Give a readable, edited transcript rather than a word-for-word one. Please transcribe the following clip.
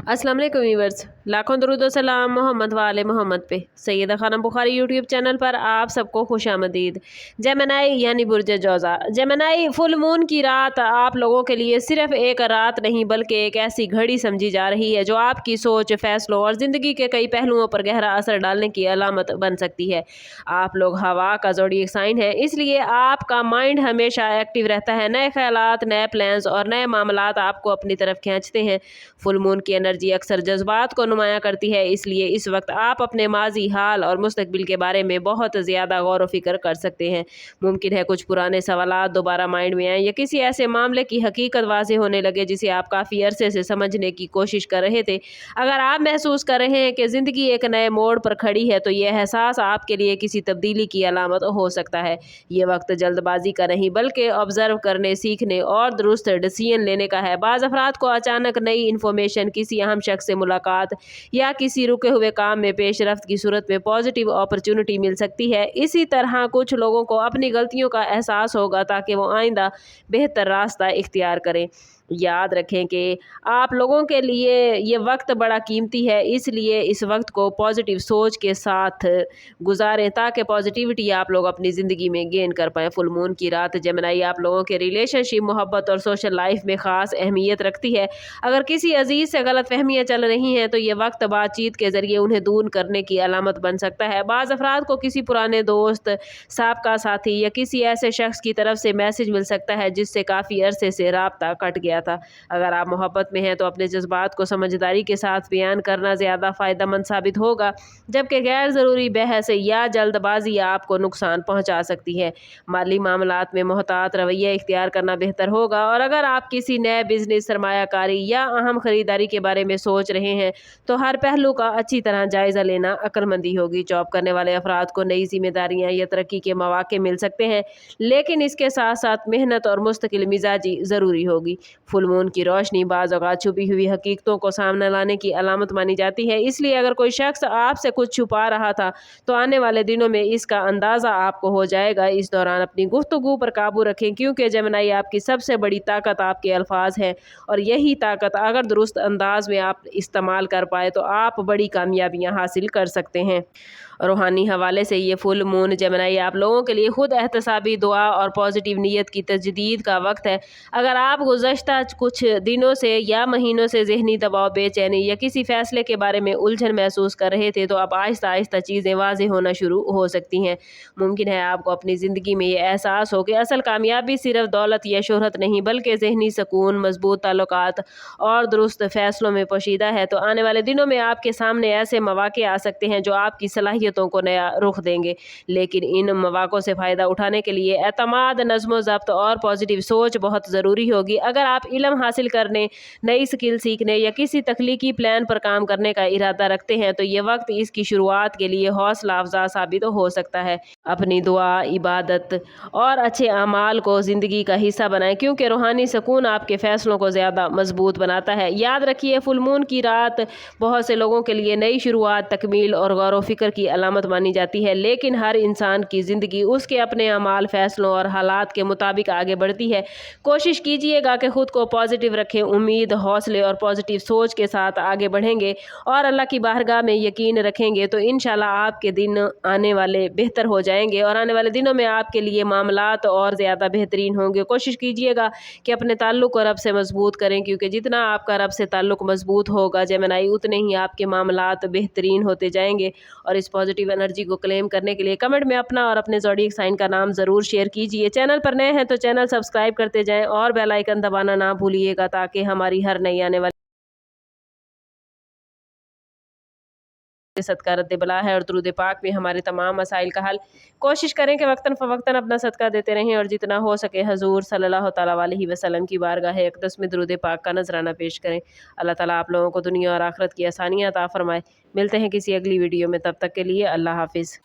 अस्सलाम वालेकुम व्यूअर्स, लाखों दरूद व सलाम मोहम्मद वाले मोहम्मद पे। सैयदा खानम बुखारी यूट्यूब चैनल पर आप सबको खुशामदीद। जेमिनी यानी बुर्ज जौज़ा। जेमिनी फुल मून की रात आप लोगों के लिए सिर्फ एक रात नहीं बल्कि एक ऐसी घड़ी समझी जा रही है जो आपकी सोच, फैसलों और ज़िंदगी के कई पहलुओं पर गहरा असर डालने की अलामत बन सकती है। आप लोग हवा का ज़ोडिएक साइन है, इसलिए आपका माइंड हमेशा एक्टिव रहता है। नए ख्यालात, नए प्लान्स और नए मामलात आपको अपनी तरफ खींचते हैं। फुल मून की एनर्जी अक्सर जज्बात को नुमाया करती है, इसलिए इस वक्त आप अपने माजी, हाल और मुस्तकबिल के बारे में बहुत ज़्यादा गौर व फिक्र कर सकते हैं। मुमकिन है कुछ पुराने सवालात दोबारा माइंड में आए या किसी ऐसे मामले की हकीकत वाज़ेह होने लगे जिसे आप काफ़ी अरसे से समझने की कोशिश कर रहे थे। अगर आप महसूस कर रहे हैं कि ज़िंदगी एक नए मोड़ पर खड़ी है तो यह एहसास आपके लिए किसी तब्दीली की अलामत हो सकता है। ये वक्त जल्दबाजी का नहीं बल्कि ऑब्जर्व करने, सीखने और दुरुस्त डिसीजन लेने का है। बाज़ अफराद को अचानक नई इन्फॉर्मेशन, किसी अहम शख्स से मुलाकात या किसी रुके हुए काम में पेशरफ्त की सूरत में पॉजिटिव अपॉर्चुनिटी मिल सकती है। इसी तरह कुछ लोगों को अपनी गलतियों का एहसास होगा ताकि वो आइंदा बेहतर रास्ता इख्तियार करें। याद रखें कि आप लोगों के लिए ये वक्त बड़ा कीमती है, इसलिए इस वक्त को पॉजिटिव सोच के साथ गुजारें ताकि पॉजिटिविटी आप लोग अपनी ज़िंदगी में गेन कर पाएँ। फुल मून की रात जेमिनी आप लोगों के रिलेशनशिप, मोहब्बत और सोशल लाइफ में ख़ास अहमियत रखती है। अगर किसी अजीज़ से गलत फहमियाँ चल रही हैं तो ये वक्त बातचीत के ज़रिए उन्हें दूर करने की अलामत बन सकता है। बाज़ अफराद को किसी पुराने दोस्त, साबका साथी या किसी ऐसे शख्स की तरफ से मैसेज मिल सकता है जिससे काफ़ी अरसे से राब्ता कट गया था। अगर आप मोहब्बत में हैं तो अपने जज्बात को समझदारी के साथ बयान करना ज़्यादा फ़ायदेमंद साबित होगा, जबकि गैर ज़रूरी बहस या जल्दबाजी आपको नुकसान पहुंचा सकती है। माली मामलात में मोहतात रवैया इख्तियार करना बेहतर होगा, और अगर आप किसी नए बिजनेस, सरमायाकारी या अहम खरीदारी के बारे में सोच रहे हैं तो हर पहलू का अच्छी तरह जायज़ा लेना अक्लमंदी होगी। जॉब करने वाले अफराद को नई जिम्मेदारियां या तरक्की के मौके मिल सकते हैं, लेकिन इसके साथ साथ मेहनत और मुस्तकिल मिजाजी ज़रूरी होगी। फुल मून की रोशनी बाज़ औक़ात छुपी हुई हकीकतों को सामने लाने की अलामत मानी जाती है, इसलिए अगर कोई शख्स आपसे कुछ छुपा रहा था तो आने वाले दिनों में इसका अंदाज़ा आपको हो जाएगा। इस दौरान अपनी गुफ्तगू पर काबू रखें, क्योंकि जेमिनी आपकी सबसे बड़ी ताकत आपके अल्फाज हैं, और यही ताकत अगर दुरुस्त अंदाज में आप इस्तेमाल कर पाए तो आप बड़ी कामयाबियाँ हासिल कर सकते हैं। रूहानी हवाले से ये फुल मून जेमिनी आप लोगों के लिए खुद एहतसाबी दुआ और पॉजिटिव नीयत की तजदीद का वक्त है। अगर आप गुज़श्ता कुछ दिनों से या महीनों से ज़हनी दबाव, बेचैनी या किसी फ़ैसले के बारे में उलझन महसूस कर रहे थे तो अब आहिस्ता आहिस्ता चीज़ें वाज़ेह होना शुरू हो सकती हैं। मुमकिन है आपको अपनी ज़िंदगी में ये एहसास हो कि असल कामयाबी सिर्फ दौलत या शोहरत नहीं बल्कि ज़हनी सुकून, मजबूत ताल्लुकात और दुरुस्त फ़ैसलों में पोशीदा है। तो आने वाले दिनों में आपके सामने ऐसे मौके आ सकते हैं जो आपकी सलाहियतों को नया रुख देंगे, लेकिन इन मौक़ों से फ़ायदा उठाने के लिए एतमाद, नज़्म ज़ब्त और पॉजिटिव सोच बहुत ज़रूरी होगी। अगर आप इल्म हासिल करने, नई स्किल सीखने या किसी तख्लीकी प्लान पर काम करने का इरादा रखते हैं तो ये वक्त इसकी शुरुआत के लिए हौसला अफजा साबित हो सकता है। अपनी दुआ, इबादत और अच्छे अमाल को ज़िंदगी का हिस्सा बनाएं, क्योंकि रूहानी सुकून आपके फ़ैसलों को ज़्यादा मजबूत बनाता है। याद रखिए, फुल मून की रात बहुत से लोगों के लिए नई शुरुआत, तकमील और गौर व फिक्र की अलामत मानी जाती है, लेकिन हर इंसान की ज़िंदगी उसके अपने अमाल, फ़ैसलों और हालात के मुताबिक आगे बढ़ती है। कोशिश कीजिएगा कि खुद को पॉजिटिव रखें। उम्मीद, हौसले और पॉजिटिव सोच के साथ आगे बढ़ेंगे और अल्लाह की बारगाह में यकीन रखेंगे तो इंशाल्लाह आपके दिन आने वाले बेहतर हो जाएंगे, और आने वाले दिनों में आपके लिए मामलात और ज़्यादा बेहतरीन होंगे। कोशिश कीजिएगा कि अपने ताल्लुक़ को रब से मजबूत करें, क्योंकि जितना आपका रब से ताल्लुक़ मजबूत होगा जेमिनी, उतने ही आपके मामलात बेहतरीन होते जाएंगे। और इस पॉजिटिव एनर्जी को क्लेम करने के लिए कमेंट में अपना और अपने ज़ोडिएक साइन का नाम ज़रूर शेयर कीजिए। चैनल पर नए हैं तो चैनल सब्सक्राइब करते जाएं और बेल आइकन दबाना ना भूलिएगा ताकि हमारी हर नई आने वाली सदका रद्द बला है और दुरूद पाक में हमारे तमाम मसाइल का हल। कोशिश करें कि वक्तन फ़वक्तन अपना सदका देते रहें और जितना हो सके हजूर सल्लल्लाहु तआला अलैहि वसल्लम की बारगाह अक़दस में दुरूद पाक का नजराना पेश करें। अल्लाह ताला आप लोगों को दुनिया और आखिरत की आसानियाँ अता फरमाए। मिलते हैं किसी अगली वीडियो में, तब तक के लिए अल्लाह हाफिज़।